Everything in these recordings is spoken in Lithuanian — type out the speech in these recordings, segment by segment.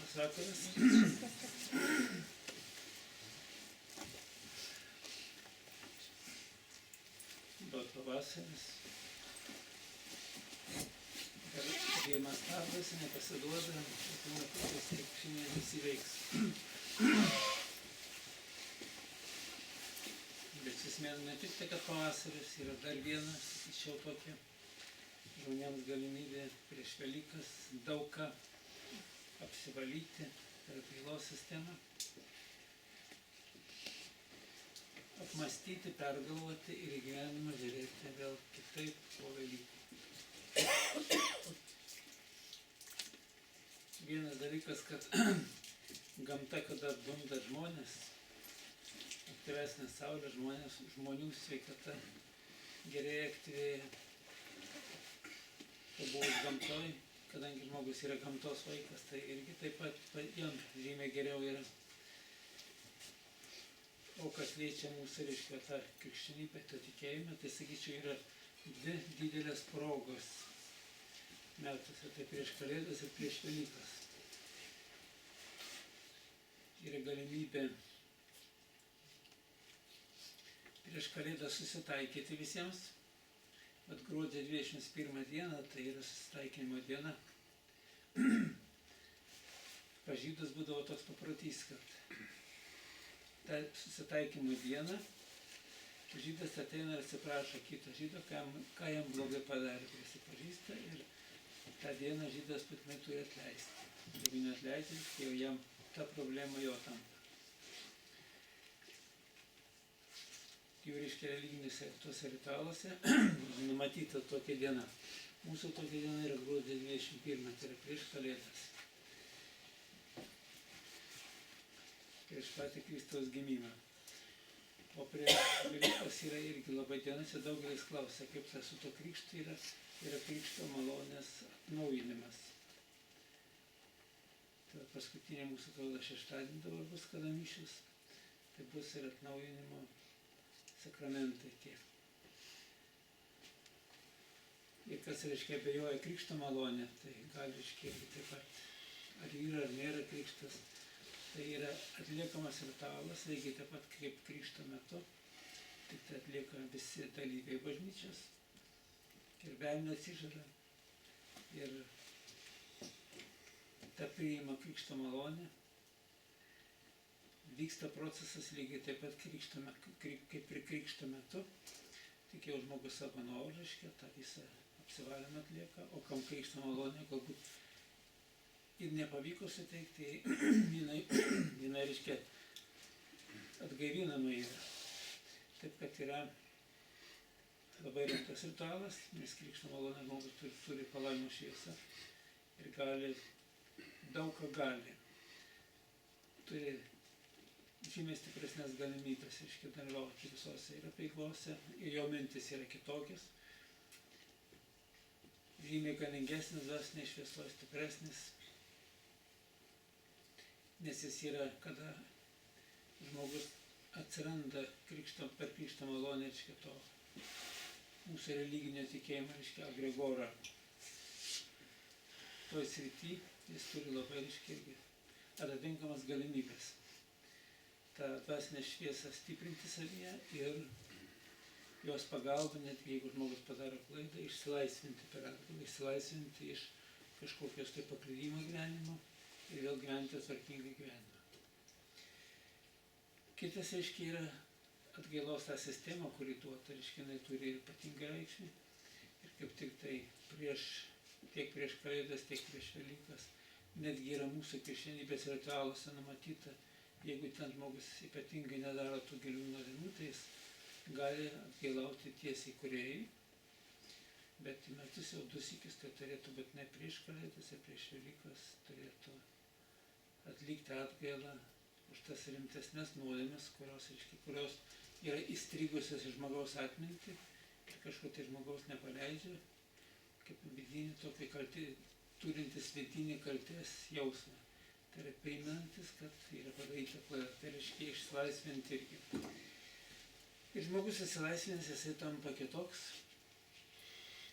Labas vakaras. Dabar pavasaris. Dėjimas stabdosi, nepasiduoda, netrukus krepšinė įsiveiks. Bet esmė ne tik tai, kad pavasaris yra dar viena, sakyčiau, tokia žmonėms galimybė prieš Velykas daug ką apsivalyti per atgailos sistemą, apmąstyti, pergalvoti ir į gyvenimą žiūrėti vėl kitaip po Velykų. Vienas dalykas, kad gamta, kada bunda žmonės, aktyvesnė saulė, žmonių sveikata gerėja, aktyvėja. Pabuvus gamtoj, kadangi žmogus yra gamtos vaikas, tai irgi taip pat jam žymiai geriau yra. O kas liečia mūsų, reiškia, tą krikščionybę, tą tikėjimą, tai sakyčiau, yra dvi didelės progos metuose, tai prieš Kalėdas ir prieš Velykas. Yra galimybė prieš Kalėdas susitaikyti visiems. Bet gruodžio 21 dieną, tai yra susitaikinimo diena. Pas žydus būdavo toks paprotys, kad tą susitaikymo dieną žydas ateina ir atsiprašo kito žydo, ką jam blogai padarė, prisipažįsta ir tą dieną žydas būtinai turi atleisti. Jeigu neatleidžia, jau jam ta problema jo tampa. Jau reiškia religinėse tuose ritualuose numatyta tokia diena. Mūsų tokia diena yra gruodžio 21, tai yra prieš Kalėdas. Prieš patį Kristaus gimimą. O prieš Velykas yra irgi labai dienose, daugelis klausia, kaip tas su to krikštu yra krikšto malonės atnaujinimas. Tai paskutinė mūsų atrodo šeštadienį dabar bus, kada mišios, tai bus ir atnaujinimo sakramentai tie. Ir kas, reiškia, abejoja krikšto malonę, tai gali iškėlti taip pat, ar yra, ar nėra krikštas. Tai yra atliekamas ritualas, lygiai taip pat kaip krikšto metu, tik tai atlieka visi dalyviai bažnyčios, ir velnias atsižada, ir ta priima krikšto malonę. Vyksta procesas lygiai taip pat kaip ir krikšto metu, tik jau žmogus savo norų, reiškia, tą visą apsivalymą atlieka, o kam krikšto malonė galbūt ir nepavyko suteikti, jinai reiškia atgaivinama yra. Taip kad yra labai rimtas ritualas, nes krikšto malonė žmogus turi palaimos šviesą ir gali, daug ką gali. Turi žymiai stipresnės galimybės, reiškia, dalyvauti visose ir apeiklose, ir jo mintis yra kitokios, žymiai galingesnis, dvasinės šviesos, stipresnis, nes jis yra, kada žmogus atsiranda per krikšto malonę, reiškia, to mūsų religinio tikėjimo, reiškia, agregorą. Toj srity jis turi labai, reiškia, irgi atitinkamas galimybės. tą dvasinę šviesą stiprinti savyje ir jos pagalba, net jeigu žmogus padaro klaidą, išsilaisvinti per atgalą, išsilaisvinti iš kažkokios tai paklydimo gyvenimo ir vėl gyventi tvarkingai gyvenimą. Kitas, reiškia, yra atgailos tą sistemą, kuri duota, reiškia, jinai turi ypatingą reikšmę ir kaip tik tai tiek prieš Kalėdas, tiek prieš Velykas, netgi yra mūsų krikščionybės ritualuose numatyta, jeigu ten žmogus ypatingai nedaro tų gilių nuodėmių, tai jis gali atgailauti tiesiai kūrėjai, bet į metus jau 2 sykius, tai turėtų būti ne prieš Kalėdas ir prieš Velykas, turėtų atlikti atgailą už tas rimtesnes nuodėmes, kurios yra įstrigusios į žmogaus atmintį ir kažko tai žmogaus nepaleidžia, kaip vidinį tokį kaltį, turintis vidinį kaltės jausmą. Tai yra primenantis, kad yra padaryta klaida, tai reiškia išsilaisvinti irgi. Ir žmogus išsilaisvinęs, jisai tampa kitoks,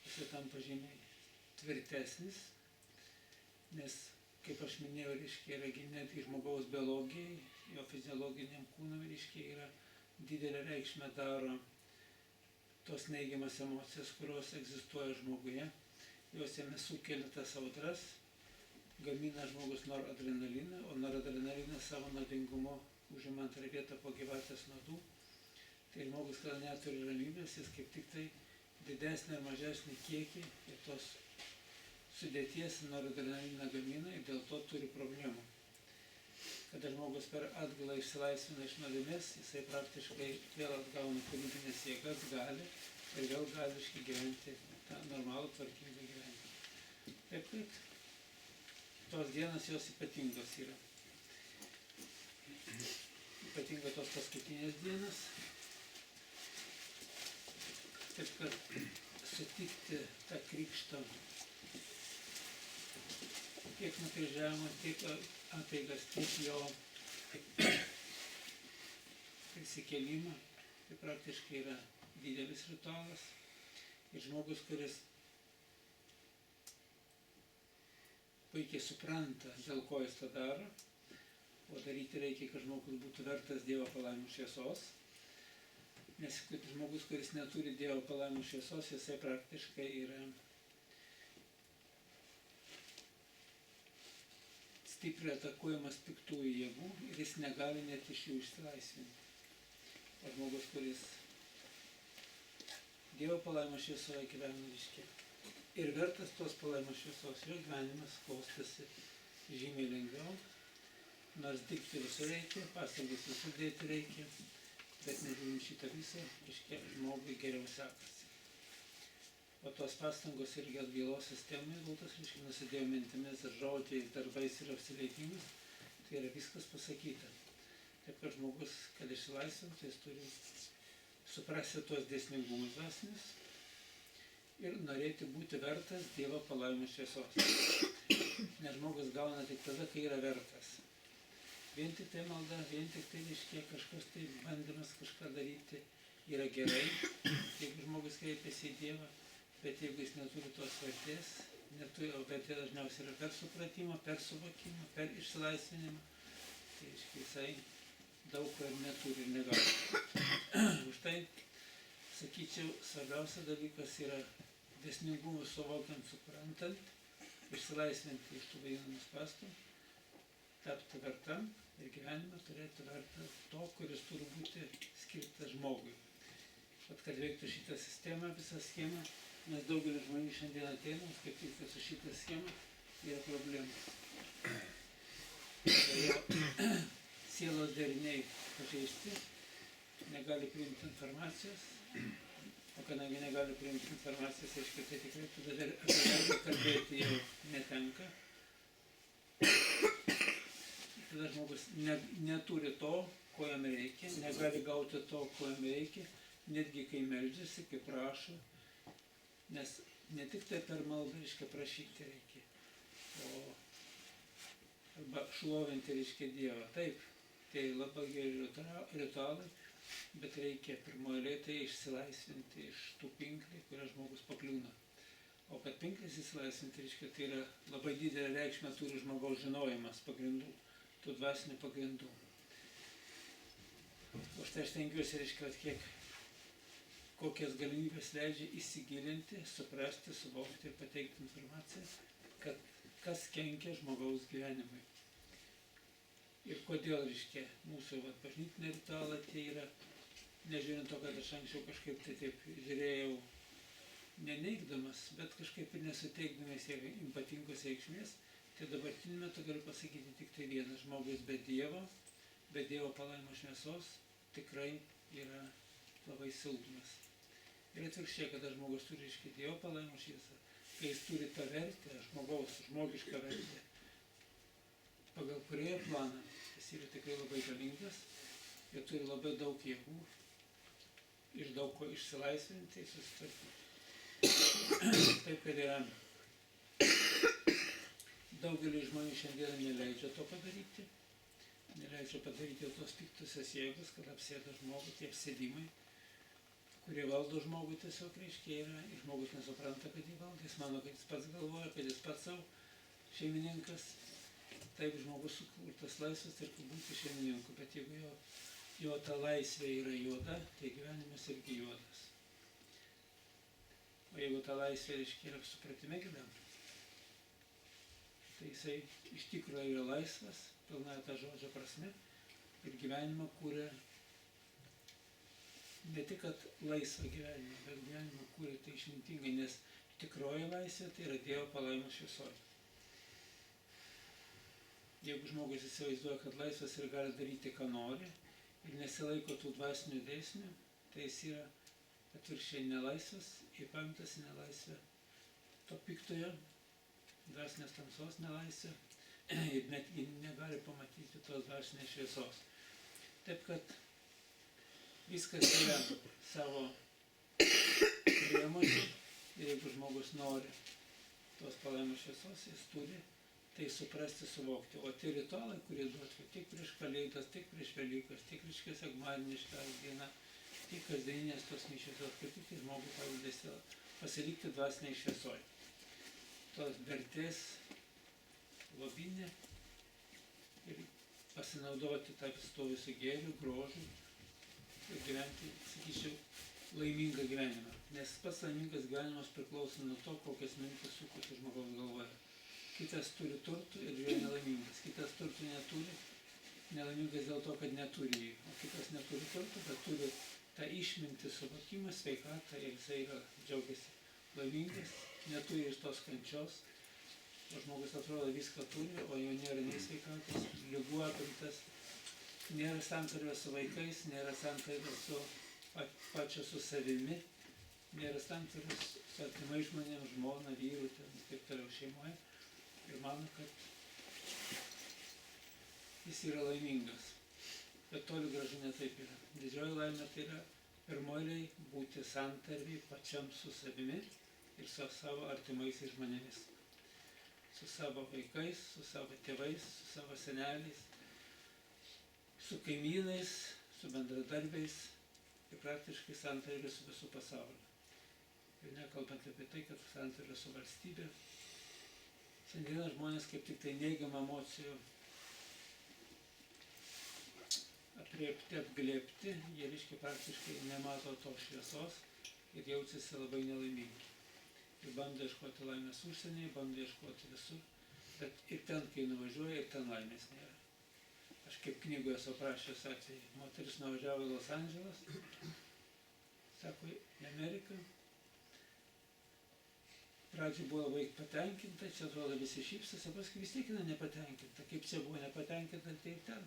jisai tampa žymiai tvirtesnis, nes kaip aš minėjau, reiškia, yra netgi žmogaus biologijai, jo fiziologiniam kūnui, reiškia, yra didelę reikšmę daro tos neigiamas emocijas, kurios egzistuoja žmoguje, jos jame sukelia tas audras, gamina žmogus noradrenaliną, o noradrenalinas savo naudingumu užima antrą vietą po gyvatės nuodų. Tai žmogus, kada neturi ramybės, jis kaip tik tai didesnį ar mažesnį kiekį ir tos sudėties noradrenaliną gamina ir dėl to turi problemų. Kada žmogus per atgalą išsilaisvina iš nuodėmės, jisai praktiškai vėl atgauna kūrybinės jėgas, gali ir vėl gali gyventi tą normalų, tvarkingą gyvenimą. Taip kad tos dienos jos ypatingos yra. Ypatinga tos paskutinės dienos. Taip kad sutikti tą krikštą tiek nukryžiavimo, tiek apeigas, tiek jo prisikėlimą, tai praktiškai yra didelis ritualas. Ir žmogus, kuris puikiai supranta, dėl ko jis tą daro, o daryti reikia, kad žmogus būtų vertas Dievo palaimų šviesos. Nes žmogus, kuris neturi Dievo palaimų šviesos, jisai praktiškai yra stipriai atakuojamas piktųjų jėgų ir jis negali net iš jų išsilaisvinti. O žmogus, kuris Dievo palaimos šviesoje gyvena, reiškia, ir vertas tos palaimos šviesos, jo gyvenimas klostosi žymiai lengviau, nors dirbti visur reikia, pastangas visur dėti reikia, bet nežiūrint šitą visą, reiškia, žmogui geriau sekasi. O tos pastangos irgi atgailos sistemai, tas reiškia, nusidėjo mintimis ir žodžiais, darbais ir apsileidimis, tai yra viskas pasakyta. Taip, kad žmogus, kad išsilaisvintų, jis turi suprasti tuos dėsningumus dvasinius ir norėti būti vertas Dievo palaimos šviesos. Nes žmogus gauna tik tada, kai yra vertas. Vien tik tai malda, vien tik tai reiškia kažkas tai bandymas kažką daryti yra gerai, jeigu žmogus kreipiasi į Dievą, bet jeigu jis neturi tos vertės, o vertė dažniausiai yra per supratimą, per suvokimą, per išsilaisvinimą, tai reiškia jisai daug ko ir neturi ir negali. Už tai, sakyčiau, svarbiausia dalykas yra dėsningumus suvokiant, suprantant, išsilaisvinti iš tų vadinamų spąstų, tapti vertam ir gyvenimą turėti vertą to, kuris turi būti skirtas žmogui. Kad veiktų šitą sistemą, visą schemą, nes daugelis žmonių šiandien ateina, kaip tik su šitą schemą yra problema. Jo sielos deriniai pažeisti, negali priimti informacijos, o kadangi negali priimti informacijos, aiškiai, tai tikrai tada apie darbą kalbėti jau netenka. Tada žmogus neturi to, ko jam reikia, negali gauti to, ko jam reikia, netgi kai meldžiasi, kai prašo, nes ne tik tai per maldą, reiškia, prašyti reikia, arba šlovinti, reiškia, Dievą. Taip, tai labai geri ritualai, bet reikia pirmoje eilėje tai išsilaisvinti iš tų pinklių, kurias žmogus pakliūna. O kad pinklis išsilaisvinti, reiškia, tai yra labai didelė reikšmė turi žmogaus žinojimas pagrindų, tų dvasinių pagrindų. Už tai aš tengiuosi, reiškia, kokias galimybės leidžia įsigilinti, suprasti, suvokti ir pateikti informaciją, kad kas kenkia žmogaus gyvenimui. Ir kodėl, reiškia, mūsų bažnytinė ritualai tai yra, nežiūrint to, kad aš anksčiau kažkaip tai taip žiūrėjau, neneigdamas, bet kažkaip ir nesuteikdamas ypatingos reikšmės, tai dabartiniu metu galiu pasakyti tik tai vienas: žmogus be Dievo palaimos šviesos tikrai yra labai silpnas. Ir atvirkščiai, kada žmogus turi, reiškia, Dievo palaimos šviesą, kai jis turi tą vertę, žmogišką vertę, pagal kurioje planą jis yra tikrai labai galingas ir turi labai daug jėgų, iš daug ko išsilaisvinti, susitvarkyti. Taip, kad yra daugelis žmonių šiandien neleidžia to padaryti, neleidžia padaryti tos piktosios jėgos, kad apsėda žmogų, tie apsėdimai, kurie valdo žmogų tiesiog, reiškia, yra, ir žmogus nesupranta, kad jį valdo, jis mano, kad jis pats galvoja, kad jis pats savo šeimininkas. taip žmogus sukurtas laisvas ir būti šeimininku, bet jeigu jo ta laisvė yra juoda, tai gyvenimas irgi juodas. O jeigu ta laisvė yra supratime giliam, tai jisai iš tikrųjų yra laisvas, pilna ta žodžio prasme, ir gyvenimą kūrė ne tik kad laisvą gyvenimą, bet gyvenimą kūrė tai išmintingai, nes tikroji laisvė tai yra Dievo palaimos šviesoje. Jeigu žmogus įsivaizduoja, kad laisvas ir gali daryti, ką nori, ir nesilaiko tų dvasinių dėsnių, tai jis yra atvirkščiai nelaisvas, įpaimtas į nelaisvę, to piktojo, dvasinės tamsos nelaisvę, ir net negali pamatyti tos dvasinės šviesos. Taip kad viskas yra savo priemonė, ir jeigu žmogus nori tos palaimos šviesos, jis turi tai suprasti, suvokti. O tie ritualai, kurie duoti tiek prieš Kalėdas, tiek prieš Velykas, tiek reiškia sekmadienį, švęs dieną, tiek kasdieninės tos mišios, kaip tik tai žmogui pavydės pasilikti dvasiniai šviesoj. Tos vertės lobinė ir pasinaudoti tą stovusių gėrių, grožių ir gyventi, sakyčiau, laimingą gyvenimą. Nes pats laimingas gyvenimas priklauso nuo to, kokias mintis sukosi žmogaus galvoje. Kitas turi turtų ir yra nelaimingas. Kitas turtų neturi, nelaimingas dėl to, kad neturi jį. O kitas neturi turtų, bet turi tą išmintį, suvokimą, sveikatą ir jisai yra džiaugiasi laimingas, neturi iš tos kančios. O žmogus atrodo viską turi, o jo nėra nei sveikatos, ligų apimtas, nėra santarvės su vaikais, nėra santarvės su pačio su savimi, nėra santarvės su artimai žmonėms, žmona, vyru, taip toliau šeimoje. Ir mano, kad jis yra laimingas. Bet toli gražu ne taip yra. Didžioji laimė tai yra pirmoji būti santarvėj pačiam su savimi ir su savo artimaisiais žmonėmis. Su savo vaikais, su savo tėvais, su savo seneliais, su kaimynais, su bendradarbiais ir praktiškai santarvė su visų pasauliu. Ir nekalbant apie tai, kad santarvė su valstybė. Šiandieną žmonės kaip tik tai neigiamą emocijų apriepti, apglėbti, jie reiškia praktiškai nemato tos šviesos ir jaučiasi labai nelaimingi. Ir bando ieškoti laimės užsienyje, bando ieškoti visur, bet ir ten, kai nuvažiuoja, ir ten laimės nėra. Aš kaip knygoje esu aprašęs atvejį. Moteris nuvažiavo į Los Andželas, sako, į Ameriką. Pradžioj buvo labai patenkinta, čia atrodo visi šypsosi, paskui vis tiek yra nepatenkinta. Kaip čia buvo nepatenkinta, tai ir ten.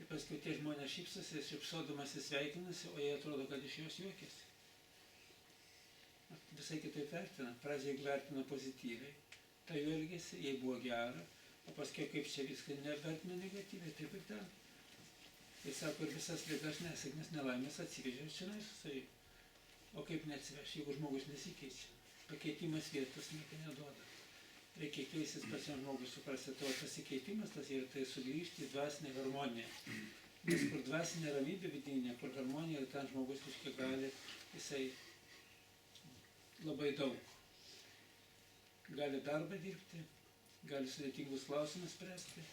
Ir paskui tie žmonės šypsosi, šypsodamasi sveikinasi, o jie atrodo, kad iš jos juokiasi. Visai kitaip vertina. Pradžioj vertina pozityviai, tai jų elgėsi, jai buvo gera, o paskui kaip čia viską nevertina negatyviai, taip ir ten. Tai sako, ir visas ligas nesėkmės nelaimės atsivežė čia su savimi. O kaip neatsiveš, jeigu žmogus nesikeičia? Pakeitimas vietos nieko neduoda. Reikia keistis pačiam žmogui suprasti, tavo pasikeitimas tas yra tai sugrįžti į dvasinę harmoniją. Nes kur dvasinė ramybė vidinė, kur harmonija, ten žmogus iškai gali, jisai labai daug. Gali darbą dirbti, gali sudėtingus klausimus spręsti,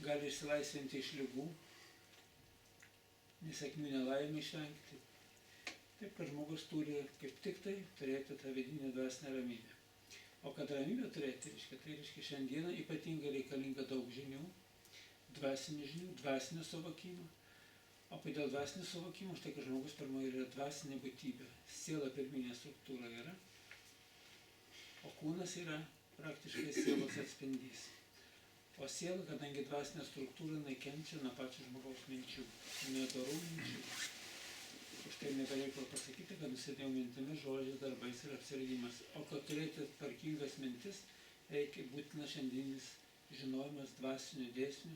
gali išsilaisvinti iš ligų, nesėkmių nelaimę išvengti. Taip, kad žmogus turi kaip tik tai turėti tą vidinę dvasinę ramybę. O kad ramybę turėti, tai reiškia šiandieną ypatingai reikalinga daug žinių, dvasinių žinių, dvasinio suvokimo. O kodėl dvasinio suvokimo? Štai, kad žmogus pirmoji yra dvasinė būtybė. Siela pirminė struktūra yra, o kūnas yra praktiškai sielos atspindys. O siela, kadangi dvasinė struktūra, kenčia nuo pačio žmogaus minčių, nuo dorų minčių. Už tai nebereikia pasakyti, kad nusidėjau mintimis, žodžiais, darbais ir apsirgimas. O kad turėti tvarkingas mintis, reikia būtina šiandienis žinojimas dvasinių dėsnių,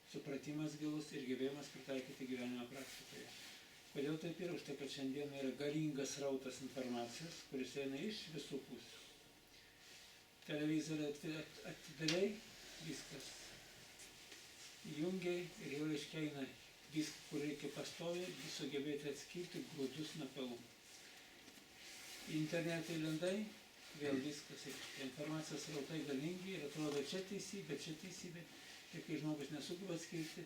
supratimas gilus ir gebėjimas pritaikyti gyvenimo praktikoje. Kodėl taip yra? Už tai, kad šiandien yra galingas srautas informacijos, kuris eina iš visų pusių. Televizorių atidarei, viskas įjungiai ir jau reiškia eina viską, kur reikia pastoviai, sugebėti atskirti grūdus nuo pelų. Į internetą įlendai, vėl viskas, informacijos srautai galingi ir atrodo čia teisybė. Ir kai žmogus nesugeba atskirti,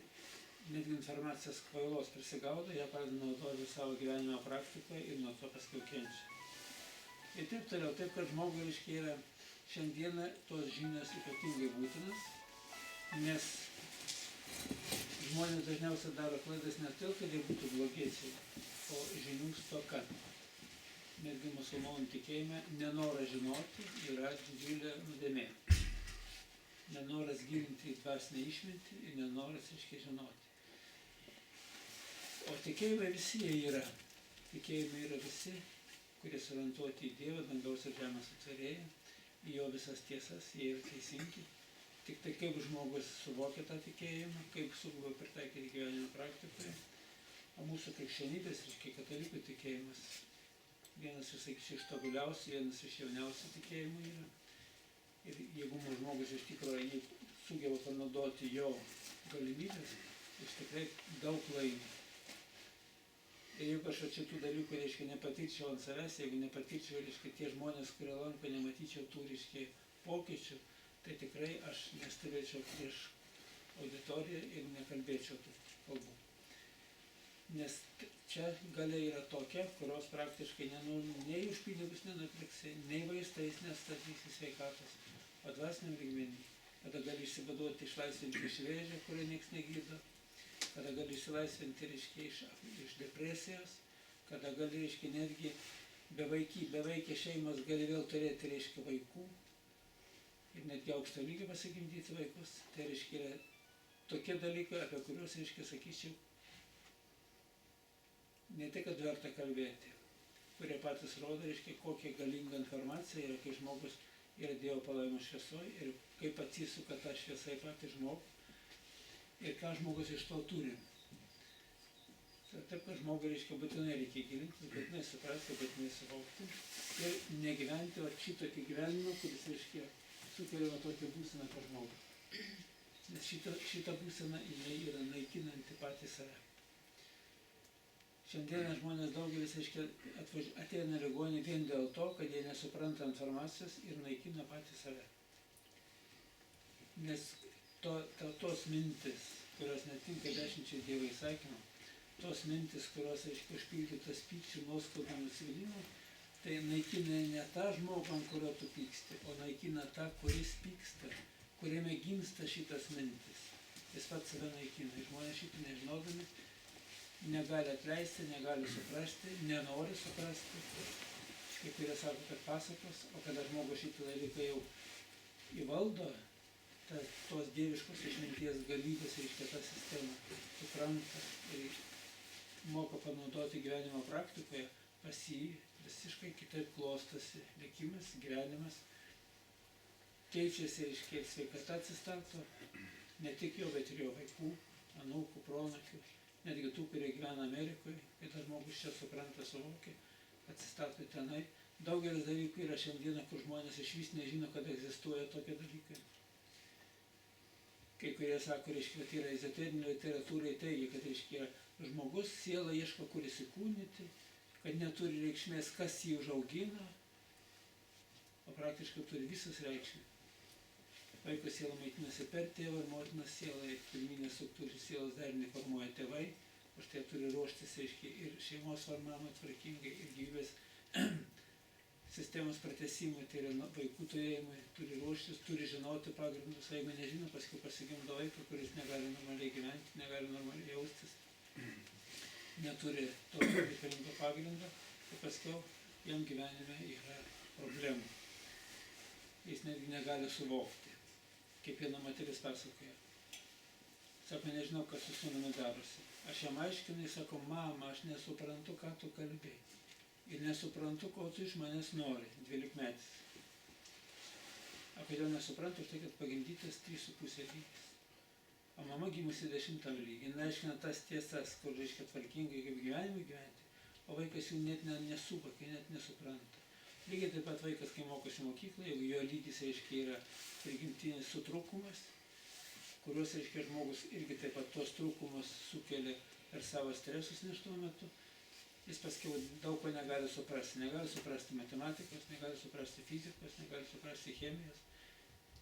netgi informacijos kvailos prisigaudo, ją pradeda naudoti savo gyvenimo praktikoje ir nuo to paskui kenčia. Ir taip toliau, taip kad žmogui reiškia yra šiandieną tos žinios ypatingai būtinas, nes žmonės dažniausiai daro klaidas ne todėl, kad jie būtų blogiečiai, o žinių stoka. Netgi musulmonų tikėjime nenoras žinoti yra didžiulė nuodėmė. Nenoras gilinti į dvasinę išmintį ir nenoras, reiškia, žinoti. O tikėjimai visi jie yra. Tikėjimai yra visi, kurie suorientuoti į Dievą, dangaus ir žemės atsarėją, į jo visas tiesas, jie yra teisingi. Tik tai kaip žmogus suvokia tą tikėjimą, kaip sugeba pritaikyti gyvenimo praktikoje. O mūsų krikščionybės, reiškia, katalikų tikėjimas, vienas, sakyčiau, iš tobuliausių, vienas iš jauniausių tikėjimų yra. Ir jeigu mūsų žmogus iš tikrųjų sugeba panaudoti jo galimybės, jis tikrai daug laimi. Ir jeigu aš šitų dalykų, reiškia, nepatirčiau ant savęs, jeigu nepatirčiau, reiškia, tie žmonės, kurie lanko, nematyčiau tų, reiškia, pokyčių, tai tikrai aš nestovėčiau prieš auditoriją ir nekalbėčiau tų kalbų. Nes čia galia yra tokia, kurios praktiškai nei už pinigus nenupirksi, nei vaistais nestatysi sveikatos, o dvasiniam lygmenį. Kada gali išsivaduoti, išlaisvinti iš vėžio, kurio nieks negydo, kada gali išsilaisvinti, reiškia, iš depresijos, kada gali, reiškia, netgi bevaikė šeimos gali vėl turėti, reiškia, vaikų ir netgi aukšto lygio pasigimdyti vaikus. Tai, reiškia, yra tokie dalykai, apie kuriuos, reiškia, sakyčiau, ne tai, kad verta kalbėti, kurie patys rodo, reiškia, kokia galinga informacija yra, kai žmogus yra Dievo palaimos šviesoje ir kaip atsisuka tą šviesą į patį žmogų ir ką žmogus iš to turi. Taip, kad žmogui, reiškia, būtinai reikia gilinti, būtinai suprasti, būtinai suvokti ir negyventi šitokį gyvenimą, kuris, reiškia, sukelia tokią būseną per žmogų. Nes šita būsena yra naikinanti patį save. Šiandieną žmonės daugelis, reiškia, ateina ligonį vien dėl to, kad jie nesupranta informacijos ir naikina patį save. Nes tos mintis, kurios netinka 10 Dievo įsakymų, tos mintis, kurios, reiškia, užpildytos pykčių, nuoskaudų, nusivylimų, tai naikina ne tą žmogų, ant kurio tu pyksti, o naikina tą, kuris pyksta, kuriame gimsta šitas mintis. Jis pats save naikina. Ir žmonės šitą nežinodami negali atleisti, negali suprasti, nenori suprasti. Kai kurie sako, kad pasakos, o kada žmogus šitą dalyką jau įvaldo, tos dieviškos išminties galybės, reiškia, tą sistemą supranta ir moka panaudoti gyvenimo praktikoje, pas jį visiškai kitaip klostosi likimas, gyvenimas, keičiasi, reiškia, sveikata atsistato, ne tik jo, bet ir jo vaikų, anūkų, proanūkių, netgi tų, kurie gyvena Amerikoje, kai tas žmogus čia supranta, suvokia, atsistato tenai. Daugelis dalykų yra šiandieną, kur žmonės iš vis nežino, kad egzistuoja tokie dalykai. Kai kurie sako, reiškia, tai yra ezoterinė literatūrai teigia, kad, reiškia, žmogus sielą ieško, kur įsikūnyti, kad neturi reikšmės, kas jį užaugina, o praktiškai turi visas reikšmė. Vaiko siela maitinasi per tėvą ir motinos sielą, ir pirminės struktūros sielos darinį formuoja tėvai, už tai turi ruoštis, reiškia, ir šeimos formavimo tvarkingai, ir gyvybės sistemos pratesimui, tai yra vaikų turėjimui, turi ruoštis, turi žinoti pagrindus, jeigu nežino, paskui pasigimdo vaiką, kuris negali normaliai gyventi, negali normaliai jaustis, neturi to reikalingo pagrindo, tai paskiau jam gyvenime yra problemų. Jis netgi negali suvokti. Kaip viena moteris pasakoja. Sako, nežinau, kas su sūnumi darosi. Aš jam aiškinu, jis sako, mama, aš nesuprantu, ką tu kalbėjai. Ir nesuprantu, ko tu iš manęs nori, 12-metis. O kodėl nesuprantu, už tai, kad pagimdytas 3,5 lygis. O mama gimusi 10 lygį. Jis aiškina tas tiesas, kur, reiškia, tvarkingai kaip gyvenimui gyventi, o vaikas jų net nesuvokia, net nesupranta. Lygiai taip pat vaikas, kai mokosi mokykloje, jeigu jo lygis, reiškia, yra prigimtinis sutrūkumas, kuriuos, reiškia, žmogus irgi taip pat tos trūkumus sukelia per savo stresus nėštumo metu. jis paskiau daug ko negali suprasti. Negali suprasti matematikos, negali suprasti fizikos, negali suprasti chemijos.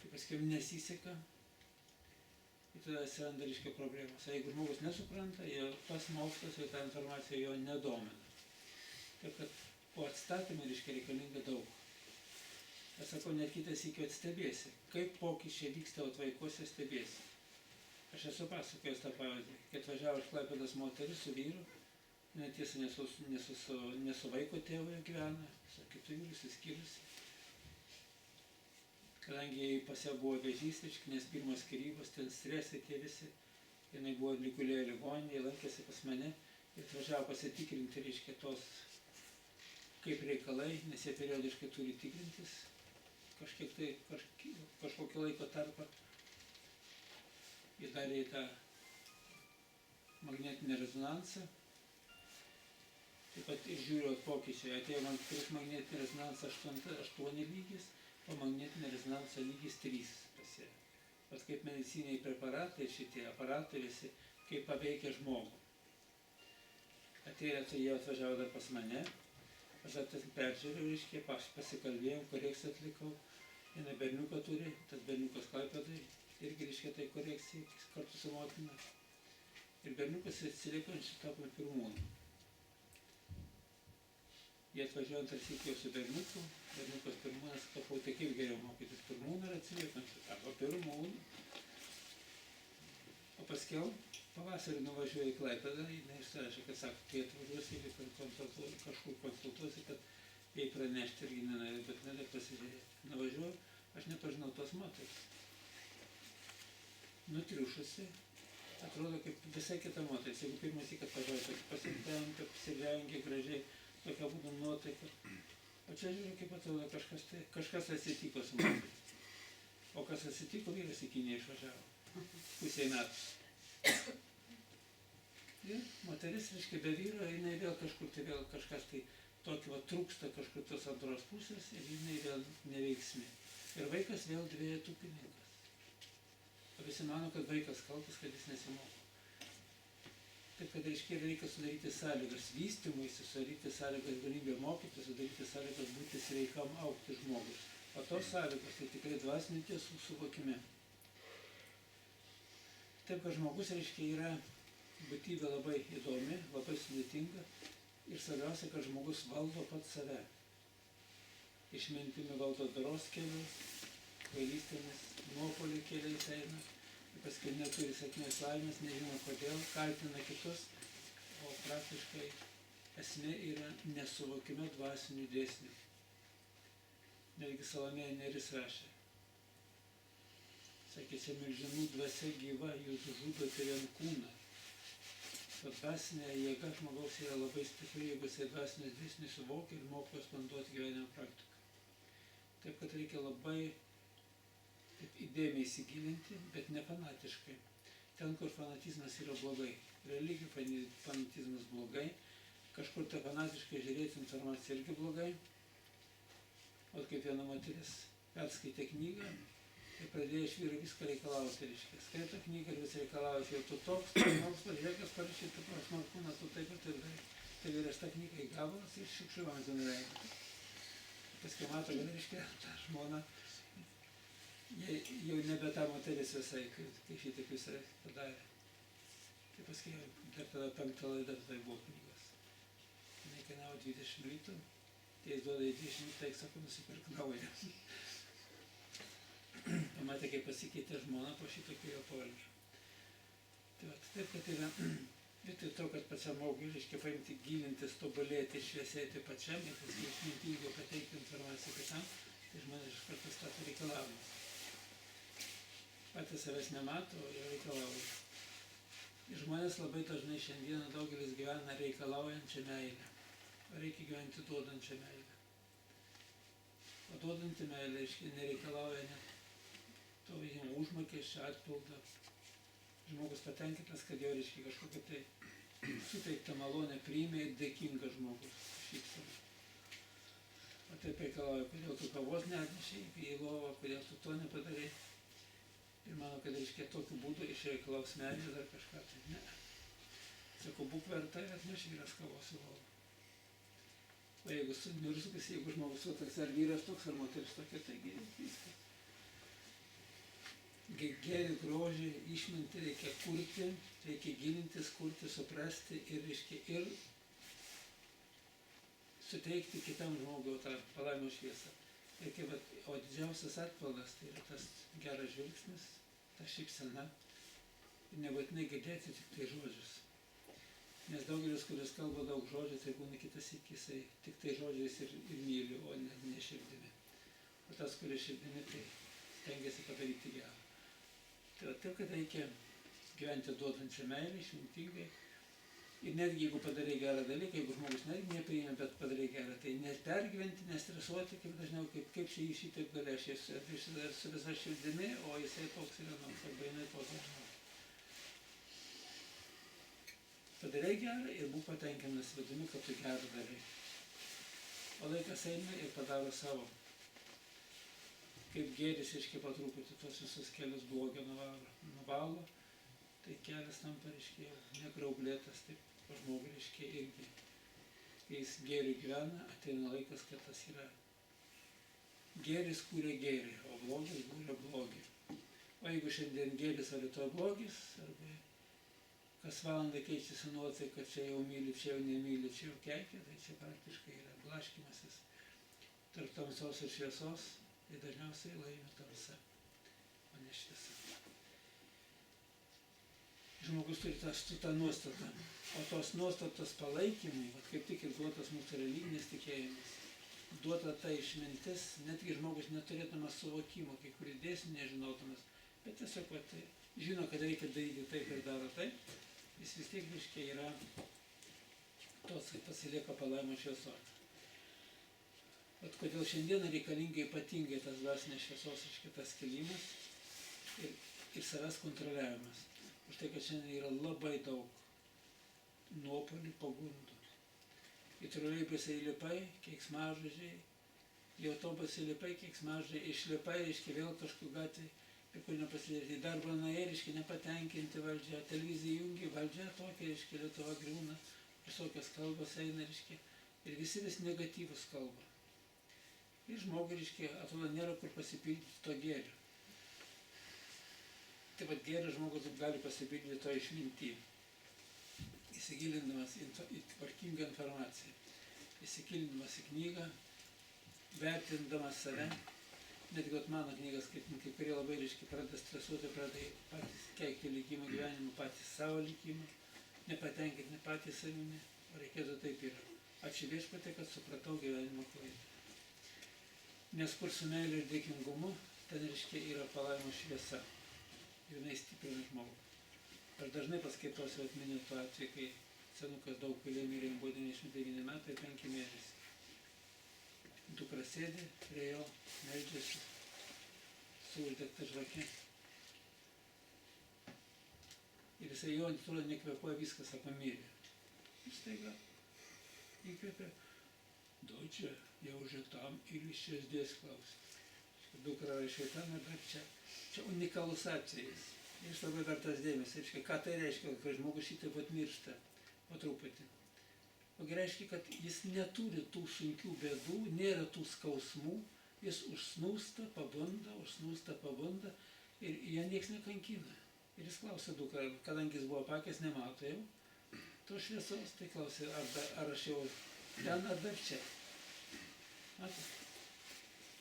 Tai paskiau nesiseka. Ir tada atsiranda, reiškia, problemos. Jeigu žmogus nesupranta, tas mokslas ir ta informacija jo nedomina. Taip kad po atstatymą, reiškia, reikalinga daug. Aš sakau, net kitas iki atstebėsi. Kaip pokyčiai vyksta tavo vaikuose, stebėsi. Aš esu pasakojęs tą pavyzdį, kai atvažiavo iš Klaipėdos moteris su vyru, netiesa ne su vaiko tėvoje gyvena, su kitu vyru išsiskyrusi. Kadangi pas ją buvo vėžys, nes pirmos skyrybos, ten stresai tie visi, jinai buvo gulėjo ligoninėje, lankėsi pas mane ir atvažiavo pasitikrinti, reiškia, tos kaip reikalai, nes jie periodiškai turi tikrintis kažkokį laiko tarpą. Jie darė tą magnetinę rezonansą. Taip pat ir žiūriu pokyčiai. Atėjo man prieš magnetinį rezonansą 8 lygis, o magnetinį rezonansą lygis 3 pas ją. Pat kaip mediciniai preparatai, šitie aparatai visi, kaip paveikia žmogų. Atėjo, tai jie atvažiavo dar pas mane. Aš dar peržiūrėjau, reiškia, pasikalbėjom, korekciją atlikau. Vieną berniuką turi, tas berniukas Klaipėdoj. Irgi, reiškia, tai korekcija kartu su motina. Ir berniukas atsilieka ant šitapą pirmūnų. Jie atvažiuoja antrą sykį jau su berniuku. Berniukas pirmūnas, sakau, tai kaip geriau mokytis pirmūną ir atsilieka ant šitapą pirmūnų. O paskiau pavasarį nuvažiuoja į Klaipėdą, jinai išsirašė, kad sako, kai atvažiuosi ir kažkur konsultuosi, kad jai pranešti irgi nenori, bet nenori pasižiūrėti. Nuvažiuoju, aš nepažinau tos moteris. Nutriušusi, atrodo kaip visai kita moteris. Jeigu pirmas įkat pažiūrėjau, pasitempė, apsirengė gražiai, tokia būtų nuotaika. O čia žiūrėjau, kaip atrodo kažkas atsitiko su moteris. O kas atsitiko, vyras į Kiniją išvažiavo. Pusėj metų. Ir moteris, reiškia, be vyro, jinai vėl kažkur, tai vėl kažkas tai tokio trūksta kažkur tos antros pusės ir jinai vėl neveiksmi. Ir vaikas vėl dvejetukininkas. O visi mano, kad vaikas kaltas, kad jis nesimoko. Taip, kad reikia sudaryti sąlygas vystymuisi, sudaryti sąlygas galimybę mokyti, sudaryti sąlygas būti sveikam augti žmogui. O tos sąlygos tai tikrai dvasinių tiesų suvokime. Taip, kad žmogus, reiškia, yra būtybė labai įdomi, labai sudėtinga ir svarbiausia, kad žmogus valdo pats save. Išmintimi valdo doros kelius, kvailystėmis, nuopolio keliais eina, paskui neturi sėkmės laimės, nežino kodėl, kaltina kitus, o praktiškai esmė yra nesuvokime dvasinių dėsnių. Netgi Salomėja Nėris rašė. Sakė, čia milžinų dvasia gyva, jūs žudote vien kūną. O dvasinė jėga žmogaus yra labai stipri, jeigu jisai dvasinius dėsnius suvokia ir moka ekspanduoti gyvenimo praktiką. Taip, kad reikia labai įdėmiai įsigilinti, bet ne fanatiškai. Ten, kur fanatizmas yra blogai. Religijų fanatizmas blogai. Kažkur tai fanatiškai žiūrėti informaciją irgi blogai. O kaip viena moteris perskaitė knygą, tai pradėjo iš vyro viską reikalauti, reiškia. Skaito knygą ir vis reikalauja, jau tu toks, pažiūrėkas parašytų, aš man kūnas, tu taip ir taip darai. Tai vyras tą knygą į gabalas ir šiukšliuojant ten reikia. Paskui mato, kad reiškia, ta žmona jau nebe ta moteris visai, kai šitaip visai padarė. Tai paskui dar tada 5 laida tada buvo knygos. Jinai kainavo 20 litų, tai jis duoda į 20 litų, tai sako, nusipirk naują. Pamatė, kaip pasikeitė žmona po šitokio jo poelgio. Tai taip, kad yra vietoj to, kad pačiam augui, reiškia, paimti, gilintis, tobulėti, šviesėti pačiam ir paskui išmintingiau pateikti informaciją kitam, tai žmonės iš karto stato reikalavimus. Patys savęs nemato, o jie reikalauja. Ir žmonės labai dažnai šiandieną daugelis gyvena reikalaujančią meilę. Reikia gyventi duodančią meilę. O duodanti meilė, reiškia, nereikalauja net to užmokesčio atpildo. Žmogus patenkintas, kad jo, reiškia, kažkokia tai suteikta malonė priėmė ir dėkinga žmogus šypsena. O taip reikalauja, kodėl tu kavos neatnešei į lovą, kodėl tu to nepadarai. Ir manau, kad, reiškia, tokiu būdu išreikalaus meilės ar kažką tai. Ne. Sakau, būk verta ir atneš vyras kavos į lovą. O jeigu suniurzgus, jeigu žmogus toks, ar vyras toks, ar moteris tokia, taigi viskas. Gėrį, grožį, išmintį reikia kurti, reikia gilintis, kurti, suprasti ir suteikti kitam žmogui tą palaimos šviesą. O didžiausias atpildas tai yra tas geras žvilgsnis, ta šypsena. Ir nebūtinai girdėti tik tai žodžius. Nes daugelis, kuris kalba daug žodžių, tai būna kitas jisai tik tai žodžiais ir myli, o ne širdimi. O tas, kuris širdimi, tai stengiasi padaryti gerą. Tai taip, kad reikia gyventi duodančią meilę, išmintingai. Ir netgi jeigu padarai gerą dalyką, jeigu žmogus netgi nepriima, bet padarai gerą, tai nepergyventi, nestresuoti, kaip dažniau, kaip čia jį šitaip gali, aš esu su visa širdimi, o jisai toks yra, arba jinai toks. Padarai gerą ir būk patenkintas vidumi, kad tu gerą darai. O laikas eina ir padaro savo. Kaip gėris, reiškia, patruputį tos visus kelius blogio nuvalo, tai kelias tampa, reiškia, nekraublėtas, taip žmogui, reiškia, irgi. Kai jis gėriu gyvena, ateina laikas, kad tas yra gėris kūrė gėrį, o blogis kūrė blogį. O jeigu šiandien gėris, ar rytoj blogis, arba kas valandą keičiasi nuotaika, čia jau myli, čia jau nemyli, čia jau keikia, tai čia praktiškai yra blaškymasis tarp tamsos ir šviesos, tai dažniausiai laimi tamsa, o ne šviesa. Žmogus turi tą nuostatą, o tos nuostatos palaikymai, kaip tik ir duotas mūsų religinis tikėjimas, duota ta išmintis, netgi žmogus neturėtumas suvokimo, kai kurį dėsnį nežinotumas, bet tiesiog žino, kad reikia daryti taip ir daro taip, jis vis tiek, reiškia, yra tos, kaip pasilieka palaimos šviesos. Bet kodėl šiandieną reikalinga ypatingai tas dvasinės šviesos, reiškia, tas kilimas ir savęs kontroliavimas. Už tai, kad šiandien yra labai daug nuopuolių, pagundų. Į troleibusą įlipai, keiksmažodžiai, į autobusą įlipai, keiksmažodžiai, išlipai, reiškia, vėl kažkur gatvėje, ir kur nepasidėti. Į darbą nuėjai, reiškia, nepatenkinti valdžia, televiziją jungi, valdžia tokia, reiškia, Lietuva griūna, visokios kalbos eina, reiškia, ir visi vis negatyvus kalba. Ir žmogui, reiškia, atrodo, nėra kur pasipildyti to gėrio. Taip pat gėrio žmogus gali pasipildyti to išmintį, įsigilindamas į tvarkingą informaciją, įsigilindamas į knygą, vertindamas save. Netgi mano knygas, kai kurie labai, reiškia, pradeda stresuoti, pradeda patys keikti likimą gyvenimą, patys savo likimą, nepatenkinti patys savimi, o reikėtų taip yra. Ačiū Viešpatie, kad supratau gyvenimo klaidą. Nes kur su meilė ir dėkingumu, ten, reiškia, yra palaimos šviesa. Ir jinai stiprina žmogų. Aš dažnai paskaitosiu atminę tuo atveju, kai senukas daug kurie mirė, buvo 99 metai ir 5 mėnesiai. Dukra sėdi prie jo, meldžiasi, su uždegta žvakė. Ir jisai jo atrodo nekvėpuoja, viskas apamirė. Ir staiga įkvėpė, Deutsche, jau žitam ir iš širdės klausė. Dukra reiškia ten ir dar čia. Čia unikalus atvejis. Ir aš labai vertas dėmesio. Reiškia, ką tai reiškia, kad žmogus šitaip pat miršta po truputį. Ogi reiškia, kad jis neturi tų sunkių bėdų, nėra tų skausmų, jis užsnūsta, pabunda ir ją nieks nekankina. Ir jis klausė dukrą, kadangi jis buvo pakęs, nemato jau to šviesos, tai klausė, ar aš jau ten ar dar čia. Matai?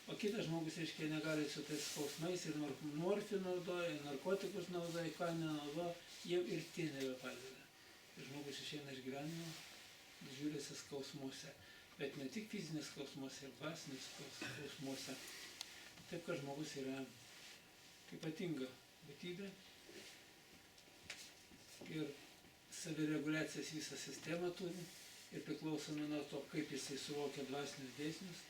O kitas žmogus, reiškia, negali su tais skausmais ir morfį naudoja, narkotikus naudoja, ką nenaudoja, jau ir tie nebepadeda. Ir žmogus išeina iš gyvenimo didžiuliuose skausmuose, bet ne tik fizinės skausmuose, ir dvasinės skausmuose. Taip, kad žmogus yra ypatinga būtybė ir savireguliacijos visą sistemą turi ir priklausomai nuo to, kaip jisai suvokia dvasinius dėsnius.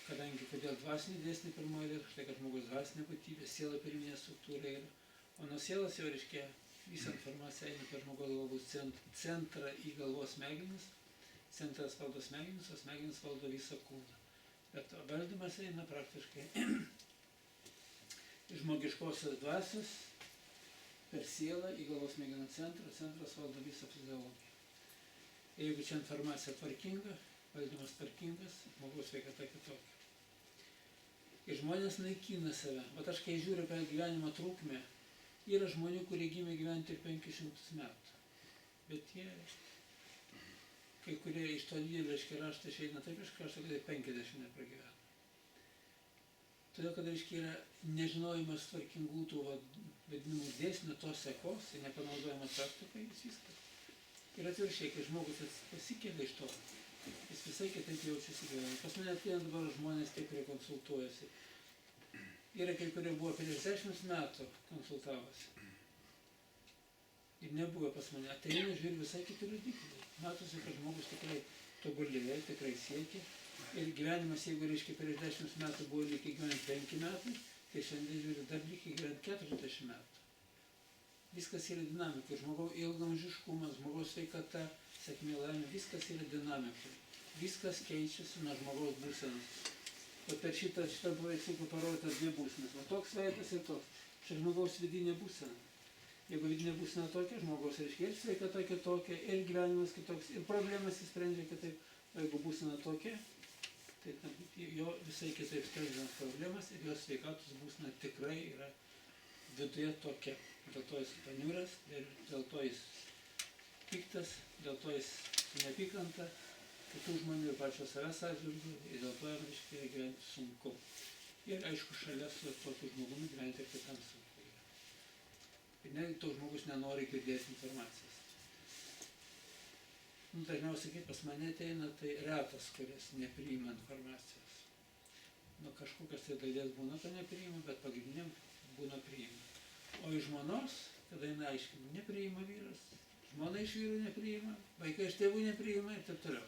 Kadangi kodėl dvasinį dėsnį pirmoji vieta, štai kad žmogus dvasinė būtybė, siela pirminė struktūra yra. O nuo sielos jau, reiškia, visą informaciją eina per žmogaus galvos centrą į galvos smegenis. Centras valdo smegenis, o smegenis valdo visą kūną. Bet valdymas eina praktiškai iš žmogiškosios dvasios per sielą į galvos smegenų centrą. Centras valdo visą fiziologiją. Jeigu čia informacija tvarkinga, valdymas tvarkingas, žmogaus sveikata kitokia. Ir žmonės naikina save. Vat aš kai žiūriu apie gyvenimo trukmę, yra žmonių, kurie gimė gyventi ir 500 metų. Bet jie, kai kurie iš to didelio raštą išeina taip iš krašto, kad 50 nepragyvena. Todėl, kad yra nežinojimas tvarkingų tų vadinamų dėsnių, tos sekos ir nepanaudojimas praktikai, jis viskas. Ir atvirkščiai, kai žmogus pasikelia iš to, jis visai kitaip jaučiasi gyvenime. Pas mane ateina dabar žmonės tie, kurie konsultuojasi. Yra kai kurie buvo prieš 10 metų konsultavosi. Ir nebuvo pas mane. Ateina, žiūri visai kiti rodikliai. Matosi, kad žmogus tikrai tobulėja, tikrai siekia. Ir gyvenimas, jeigu reiškia prieš 10 metų buvo lygiai gyventi 5 metai, tai šiandien žiūri dar lygiai gyventi 40 metų. Viskas yra dinamika. Žmogaus ilgaamžiškumas, žmogaus sveikata, sėkmė, laimė, viskas yra dinamika. Viskas keičiasi nuo žmogaus būsenos. O per šitą paveiksliuką parodyta dvi būsenos. O toks veidas ir toks. Čia žmogaus vidinė būsena. Jeigu vidinė būsena tokia, žmogaus reiškia ir sveikata kitokia, ir gyvenimas kitoks, ir problemas įsprendžia kitaip. O jeigu būsena tokia, tai jo visai kitaip sprendžiamas problemas ir jo sveikatos būsena tikrai yra viduje tokia. Dėl to jis paniūras, dėl to jis piktas, dėl to jis nepykanta kitų žmonių ir pačio savęs atžvilgiu ir dėl to jam reiškia gyventi sunku. Ir aišku, šalia su tokiu žmogumi gyventi ir kitam sunku. Ir netgi to žmogus nenori girdėti informacijos. Dažniausiai, kaip pas mane ateina, tai retas, kuris nepriima informacijos. Kažkokios tai dalies būna, kad nepriima, bet pagrindiniam būna priima. O iš žmonos, kada jinai aiškina, nepriima vyras, žmona iš vyrų nepriima, vaikai iš tėvų nepriima ir taip toliau.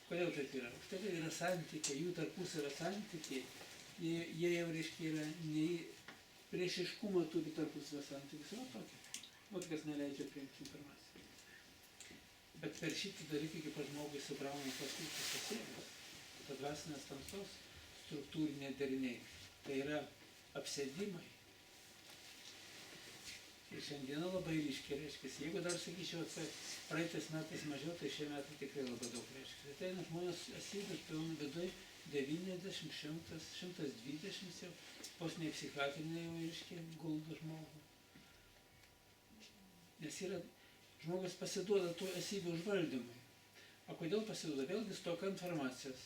Kodėl taip yra? Už tai, kad yra santykiai, jų tarpusavio santykiai, jie jau reiškia yra priešiškumą turi tarpusavio santykius, o tokia. O kas neleidžia priimti informaciją. Bet per šitą dalyką, kaip žmogui subrauna paskui pasėjimas, ta dvasinės tamsos struktūriniai deriniai, tai yra apsėdimai. Ir šiandieną labai ryškiai reiškiasi. Jeigu dar sakyčiau, praeitais metais mažiau, tai šie metai tikrai labai daug reiškiasi. Ateina žmonės esybės pilna viduje 90, 100, 120 jau, posniai psichiatriniai jau reiškia guldo žmogų. Nes yra, žmogus pasiduoda tų esybių užvaldymui. O kodėl pasiduoda? Vėlgi stoka informacijos.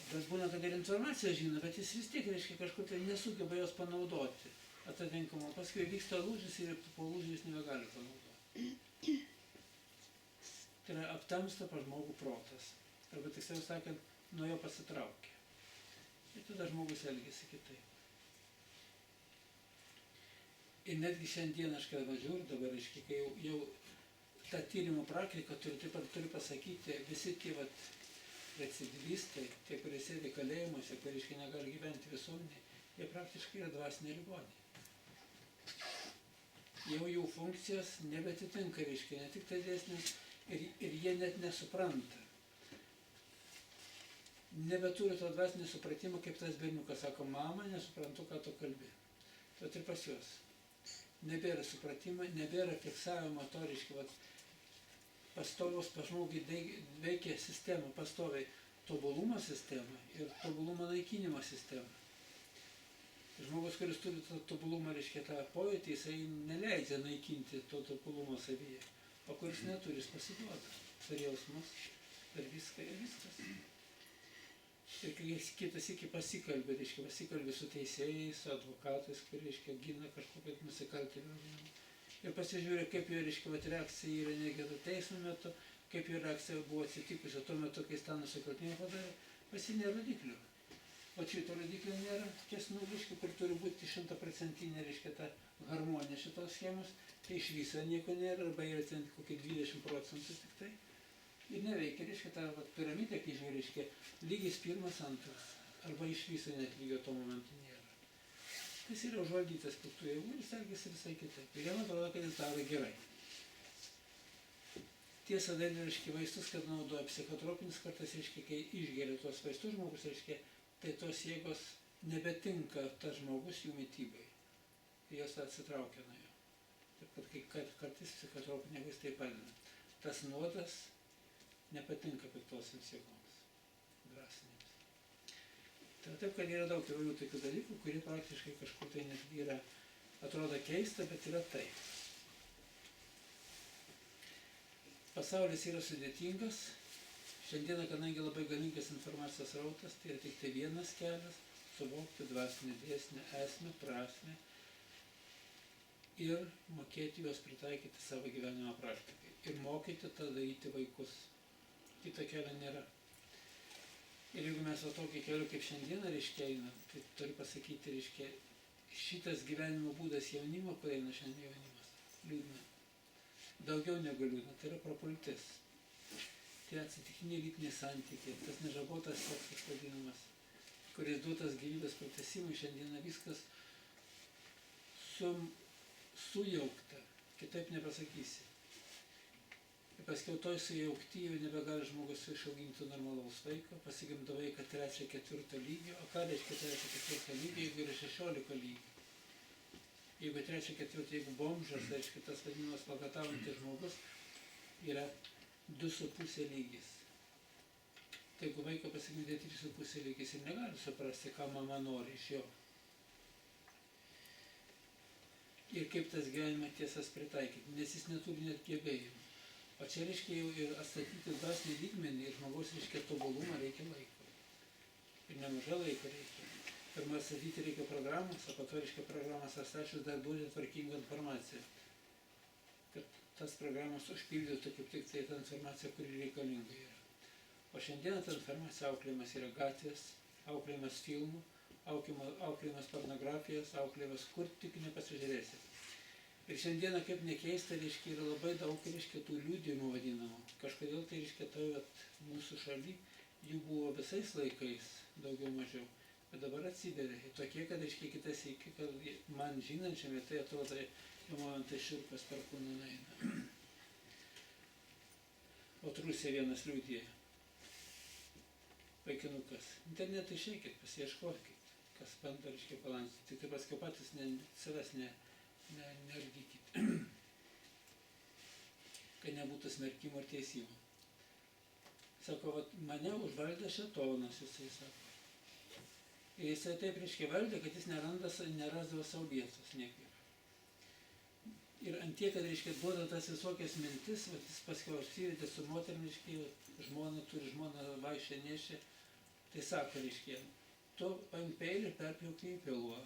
Bet būna, kad ir informaciją žino, bet jis vis tiek reiškia kažkur tai nesugeba jos panaudoti. Atatinkamo. Paskui vyksta lūžis ir po lūžį jis nebegali panaudoti. Tai yra aptamsta pas žmogų protas. Arba tiksliau sakant, nuo jo pasitraukia. Ir tada žmogus elgiasi kitaip. Ir netgi šiandien aš kai važiuoju dabar, reiškia, kai jau tą tyrimo praktiką turiu pasakyti, visi tie recidivistai, tie, kurie sėdi kalėjimuose, kurie reiškia negali gyventi visuomenėje, jie praktiškai yra dvasiniai ligoniai. Jau jų funkcijos nebetitinka, reiškia, ne tik tai dėsnis, ir jie net nesupranta. Nebeturi to dvasinio supratimo, kaip tas berniukas sako, mama, nesuprantu, ką tu kalbi. Bet ir pas juos. Nebėra supratimo, nebėra fiksavimo to, reiškia, pastovus pas žmogui veikia sistema, pastoviai tobulumo sistema ir tobulumo naikinimo sistema. Žmogus, kuris turi tą tobulumą, reiškia tą pojūtį, jisai neleidžia naikinti to tobulumo savyje. O kuris neturi, jis pasiduoda per jausmus, per viską ir viskas. Ir kai kitas iki pasikalbė, reiškia, pasikalbė su teisėjais, su advokatais, kurie, reiškia, gina kažkokią nusikaltėlį. Ir pasižiūrė, kaip jo, reiškia, reakcija yra negėda teismo metu, kaip jo reakcija buvo atsitikusi tuo metu, kai jis tą nusikaltimą padarė, pas jį nėra rodiklių. O šito rodiklio nėra, tiesnų, reiškia, kur turi būti 100%, reiškia, ta harmonija šitos schemos, tai iš viso nieko nėra, arba yra ten kokie 20% tik tai. Ir neveikia, reiškia, ta piramidė, kai žiūrė, reiškia, lygis 1, 2, arba iš viso net lygio tuo momentu nėra. Jis yra užvaldytas piktų jėgų ir jis elgiasi visai kitaip. Ir jam atrodo, kad jis daro gerai. Tiesa, dar reiškia, vaistus, kad naudoja psichotropinis kartas, reiškia, kai išgeria tuos vaistus žmogus, reiškia, tai tos jėgos nebetinka tas žmogus jų mitybai. Ir jos atsitraukia nuo jo. Taip kad kartais psichotropiniai vaistai padeda. Tas nuodas nepatinka piktosiams jėgoms. dvasinėms. Tai taip, kad yra daug įvairių tokių dalykų, kurie praktiškai kažkur tai netgi yra, atrodo keista, bet yra taip. Pasaulis yra sudėtingas. Šiandieną, kadangi labai galingas informacijos rautas, tai yra tik tai vienas kelias - suvokti dvasinį dėsnį, esmę, prasmę ir mokėti juos pritaikyti savo gyvenimo praktikai. Ir mokyti tą daryti vaikus. Kito kelio nėra. Ir jeigu mes va tokį kelią kaip šiandieną reiškia einam, tai turiu pasakyti, reiškia, šitas gyvenimo būdas jaunimo, kur eina šiandien jaunimas, liūdna. Daugiau negu liūdna, tai yra prapultis. Tai atsitiktiniai lytiniai santykiai, tas nežabotas seksas vadinamas, kuris duotas gyvybės pratesimui, šiandieną viskas sujaukta, kitaip nepasakysi. Ir paskiau toj sujaukti jau nebegali žmogus išauginti normalaus vaiko, pasigimdo vaiką 3-4 lygio, o ką reiškia 3-4 lygio, jeigu yra 16 lygio. Jeigu 3-4, jeigu bomžas, reiškia tas vadinamas pagataujantis žmogus, yra 2,5 lygis. Tai jeigu vaiko pasigimdė 3,5 lygis ir negali suprasti, ką mama nori iš jo. Ir kaip tas gyvenimo tiesas pritaikyti, nes jis neturi net gebėjimų. O čia reiškia jau ir atstatyti dvasinį lygmenį ir žmogaus reiškia tobulumą reikia laiko. Ir nemažai laiko reikia. Pirmą atstatyti reikia programas, o po to reiškia programas atstačius dar duoti tvarkingą informaciją. Kad tas programas užpildytų kaip tik tai tą informaciją, kuri reikalinga yra. O šiandieną ta informacija auklėjimas yra gatvės, auklėjimas filmų, auklėjimas pornografijos, auklėjimas kur tik nepasižiūrėsit. Ir šiandieną, kaip nekeista, reiškia, yra labai daug, reiškia, tų liudijimų vadinamų. Kažkodėl tai, reiškia, tai mūsų šaly jų buvo visais laikais, daugiau mažiau. Bet dabar atsiveria. Tokie, kad, reiškia, kitas iki, kad man žinančiam, tai atrodo, jau momentai šiurpas per kūną eina. O Rusija vienas liudija. Vaikinukas. Internetą išeikit, pasiieškokit, kas bando, reiškia, balansyti. Tik tai paskiau patys savęs neardykit, kad nebūtų smerkimo ir teisimo. Sako, mane užvaldė šėtonas, jisai sako. Ir jisai taip reiškia valdė, kad jis nerasdavo savo vietos niekur. Ir ant tiek, kad reiškia duoda tas visokias mintis, jis paskiau apsivedė su moterim, reiškia, žmona turi žmoną vaišę nešė, tai sako, reiškia, tu paimk peilį ir perpjauk į pilvą.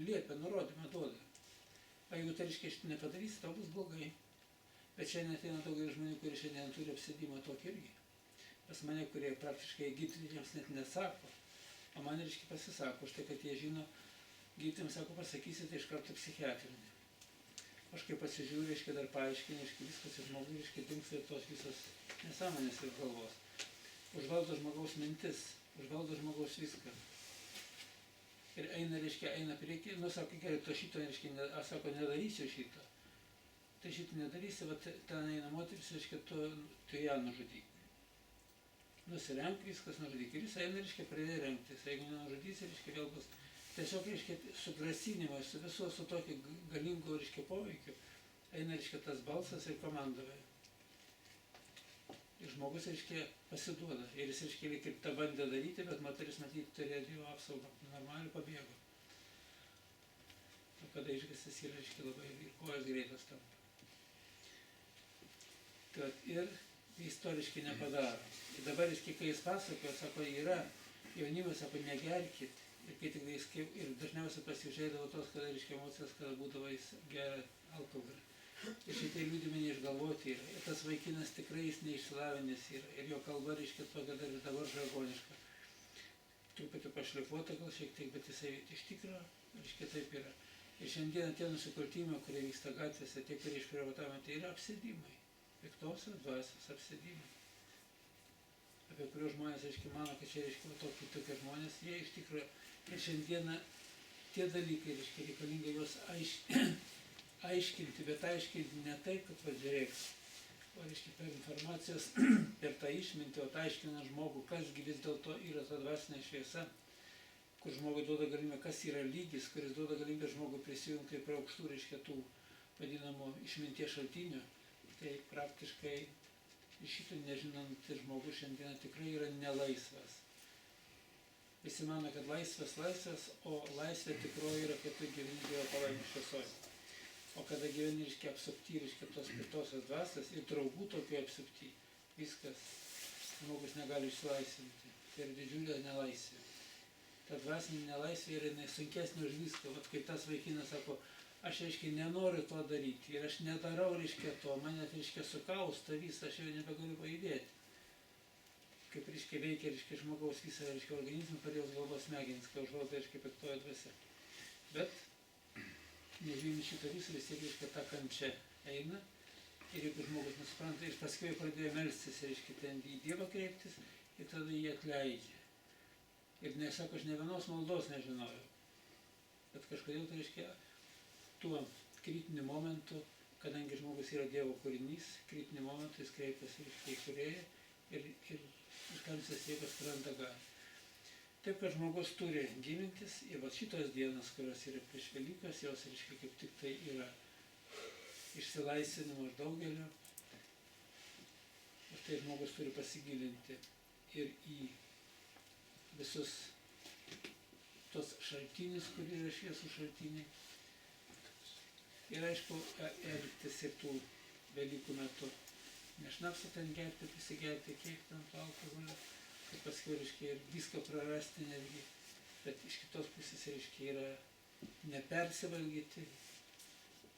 Liepia, nurodymą duoda. O jeigu tai reiškia, nepadarysi, tau bus blogai. Bet šiandien ateina daugiau žmonių, kurie šiandien turi apsėdimą tokį irgi. Pas mane, kurie praktiškai gydytojams net nesako, o man reiškia pasisako, už tai, kad jie žino, gydytojams sako, pasakysi, tai iš karto psichiatrinė. Aš kai pasižiūriu, reiškia dar paaiškinu, reiškia viskas ir žmogui, reiškia dingsta ir tos visos nesąmonės ir galvos. Užvaldo žmogaus mintis, užvaldo žmogaus viską. Ir eina, reiškia, eina prieki, sako, gerai, to šito, reiškia, aš sako, nedarysiu šito. Tai šito nedarysi, ten eina moteris, reiškia, tu ją nužudyk. Nusirenk viskas, nužudyk. Ir jis eina, reiškia, pradėjo rengtis. Jeigu nenužudysi, reiškia, vėl bus tiesiog, reiškia, su grasinimu, su visu, su tokiu galingu, reiškia, poveikiu. Eina, reiškia, tas balsas ir komandovai. Ir žmogus, reiškia, pasiduoda. Ir jis, reiškia, lyg ir tą bandė daryti, bet moteris, matyti, turėjo Dievo apsaugą. Normaliai pabėgo. O kada išgąstis yra, reiškia, labai ir kojas greitas tampa. Tad ir istoriškai nepadaro. Ir dabar, reiškia, kai jis pasakoja, sako, yra jaunimas, sako, negerkit. Ir kai tik ir dažniausiai pasižiūrėdavo tos, kada, reiškia, emocijas, kada būdavo jis geria alkoholį. Ir šitie liudimai neišgalvoti yra. Ir tas vaikinas tikrai jis neišsilavinęs yra. Ir jo kalba, reiškia, tokia dar ir dabar žargoniška. Truputį pašlifuota gal šiek tiek, bet jisai iš tikro, reiškia, taip yra. Ir šiandien tie nusikaltimai, kurie vyksta gatvėse, tie, kurie išprievartavimai, tai yra apsėdimai. Piktosios dvasios apsėdimai. Apie kuriuos žmonės, reiškia, mano, kad čia, reiškia, tokie žmonės, jie iš tikro. Ir šiandieną tie dalykai, reiškia, reikalinga juos aiškinti, bet aiškinti ne taip, kad žiūrėk, o reiškia per informacijos, per tą išmintį, o tą aiškina žmogų, kasgi vis dėlto yra ta dvasinė šviesa, kur žmogui duoda galimybę, kas yra lygis, kuris duoda galimybę žmogui prisijungti prie aukštų, reiškia tų vadinamų išminties šaltinių, tai praktiškai ir šito nežinantis žmogus šiandien tikrai yra nelaisvas. Visi mano, kad laisvas, o laisvė tikroji yra, kai tu gyveni Dievo palaimos šviesoje. O kada gyveni, reiškia, apsupti, reiškia, tos piktosios dvasios ir draugų tokių apsupti, viskas, žmogus negali išsilaisvinti. Tai yra didžiulė nelaisvė. Ta dvasinė nelaisvė yra sunkesnė už viską. Vat kaip tas vaikinas sako, aš, reiškia, nenoriu to daryti ir aš nedarau, reiškia, to, mane, reiškia, sukausta visą, aš jau nebegaliu pajudėti. Kaip, reiškia, veikia, reiškia, žmogaus visą, reiškia, organizmą, parėjus galvos smegenis, kai užvaldo, reiškia, piktoji dvasia. Bet nežiūrint šitą visą, vis tiek, reiškia, ta kančia eina ir jeigu žmogus nesupranta, ir paskui pradėjo melstis, reiškia, ten į Dievą kreiptis ir tada jį atleidžia. Ir nesako, aš ne vienos maldos nežinojau, bet kažkodėl, tai reiškia, tuo kritiniu momentu, kadangi žmogus yra Dievo kūrinys, kritiniu momentu jis kreipiasi, reiškia, į Kūrėją ir tamsias jėgas praranda galią. Taip, kad žmogus turi gilintis ir va šitos dienos, kurios yra prieš Velykas, jos, reiškia, kaip tik tai yra išsilaisvinimo iš daugelio. Ir tai žmogus turi pasigilinti ir į visus tos šaltinius, kurie yra šviesų šaltiniai. Ir aišku, elgtis ir tų Velykų metu. Ne šnapsą ten gerti, prisigerti, kiek ten to alkoholio, kad paskui, reiškia, ir viską prarasti netgi. Bet iš kitos pusės, reiškia, yra nepersivalgyti,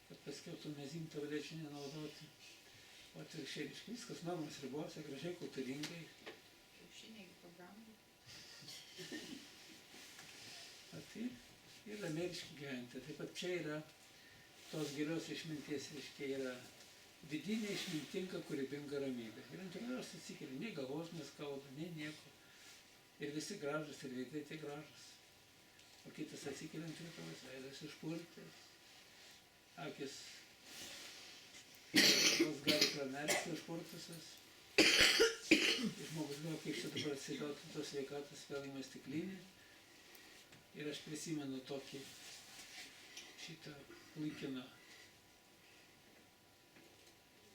kad paskui tų mezim tablečių nenaudoti. O atvirkščiai, reiškia, viskas normos ribose, gražiai, kultūringai. Kiaušiniai pabrango. Tai ir ramiai, reiškia, gyventi. Taip pat čia yra tos gilios išminties, reiškia, yra vidinė išmintinga, kūrybinga ramybė. Ir ant jos atsikeli, nei galvos neskauda, nei nieko. Ir visi gražus, ir veidai tai gražus. O kitas atsikeli ant rytavas, veidas išpurtęs, akis vos gali pramerkti išpurtusias. Ir žmogus gal, kaip čia dabar atsigautų tos sveikatos, vėl ima stiklinį. Ir aš prisimenu tokį šitą laikiną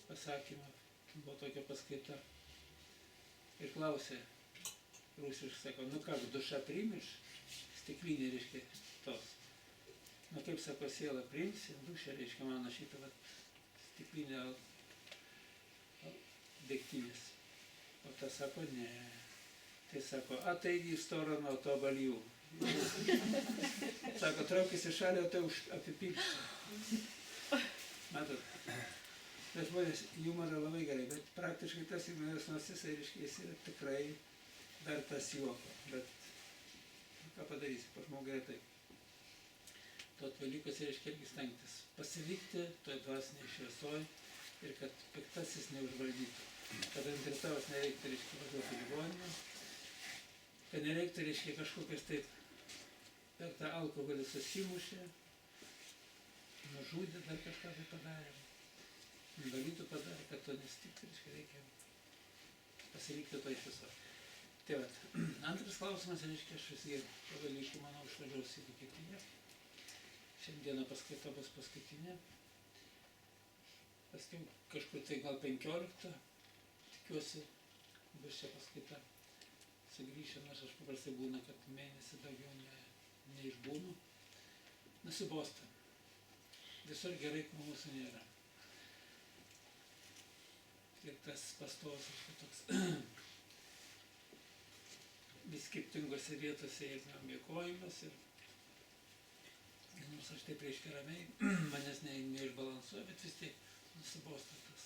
pasakymą, buvo tokia paskaita. Ir klausė, rusiškai sako, nu ką, duša priimiš? Stiklinė, reiškia, tos. Nu kaip, sako, siela priimsi, duša, reiškia, mano šitą stiklinę degtinės. O tas sako, ne. Tai sako, ataigi į storoną, o to balijų. Sako, traukis į šalį, o tai apipilsi. Matot? Bet žmonės humorą labai gerai, bet praktiškai tas humoras nors jisai, reiškia, jis yra tikrai vertas juoko. Bet ką padarysi, po žmogui yra taip. Tot Velykos reiškia irgi stengtis pasilikti toj dvasinėj šviesoj ir kad piktasis neužvaldytų. Kad ant rytojos nereiktų, reiškia, važiuoti į ligoninę, kad nereiktų, reiškia, kažkokias taip per tą alkoholį susimušė, nužudė, dar kažką tai padarė. Invalidų padarė, kad to nesitiktų, reiškia, reikia pasilikti toj šviesoj. Tai vat, antras klausimas, reiškia, aš visgi po Velykų, manau, išvažiuosiu į Vokietiją. Šiandieną paskaita bus paskutinė. Paskui kažkur tai gal 15, tikiuosi, bus čia paskaita. Sugrįšiu, nors aš paprastai būna, kad mėnesį daugiau neišbūnu. Nusibosta. Visur gerai, ko mūsų nėra. Ir tas pastovas, toks vis skirtingose vietose mėgojimas ir nors aš taip reiškia ramiai, manęs neišbalansuoja, bet vis tiek nusibosta tas.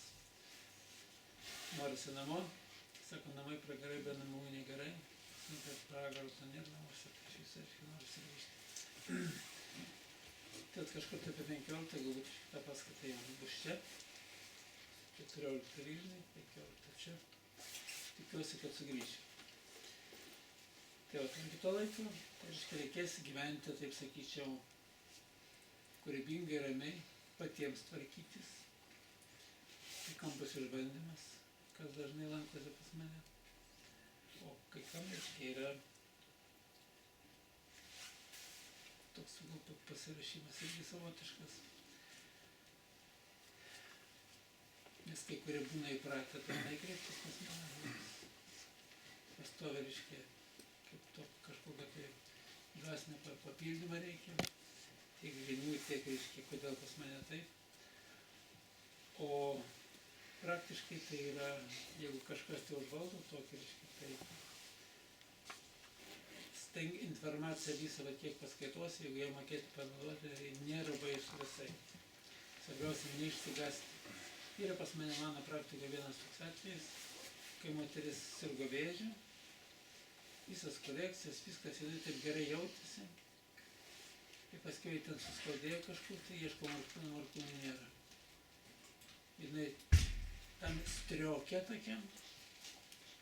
Norisi namo, sako, namai pragarai, be namų negerai, bet pragaro to nėra namuose, tai iš viso, aiškiai, norisi grįžti. Tad kažkur apie 15, galbūt šitą paskaitą jau bus čia. 14 Vilniui, 15 čia. Tikiuosi, kad sugrįšiu. Tai vat, iki to laiko, tai reiškia, reikės gyventi, taip sakyčiau, kūrybingai, ramiai, patiems tvarkytis. Kai kam bus išbandymas, kas dažnai lankosi pas mane. O kai kam, reiškia, yra toks galbūt pasirašymas irgi savotiškas. Nes kai kurie būna įpratę tenai kreiptis pas mane. Pastovi, reiškia, kaip to kažkokio tai dvasinio papildymą reikia. Tiek žinių, tiek, reiškia, kodėl pas mane taip. O praktiškai tai yra, jeigu kažkas tai užvaldo tokį, reiškia, tai informacija visą, va, kiek paskaitos, jeigu ją mokėti panaudoti, tai nėra baisu visai. Svarbiausia, neišsigąsti. Yra pas mano praktikoje vienas toks atvejis, kai moteris sirgo vėžiu, visas korekcijas, viskas, jinai taip gerai jautėsi. Ir paskui ten suskaudėjo kažkur, tai ieško markūnų nėra. Jinai tam striokė tokiam,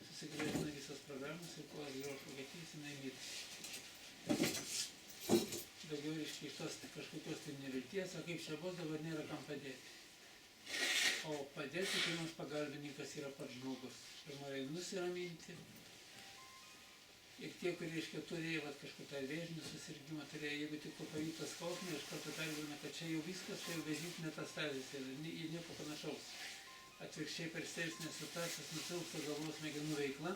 susigrėžina visas programas ir kol atgrauš vokietijas, jinai mirė. Daugiau reiškia iš tos kažkokios tai nevilties, o kaip čia bus, dabar nėra kam padėti. O padėti, kai mums pagalbininkas yra pats žmogus. Pirmoji nusiraminti. Ir tie, kurie, reiškia, turėjo kažkokį tą vėžinį susirgymą, turėjo, jeigu tik pavyko skausmą, iš karto pergalina, kad čia jau viskas, tai jau vėžys metastazės yra, nieko panašaus. Atvirkščiai per stresinės situacijas nusilpsta galvos smegenų veikla,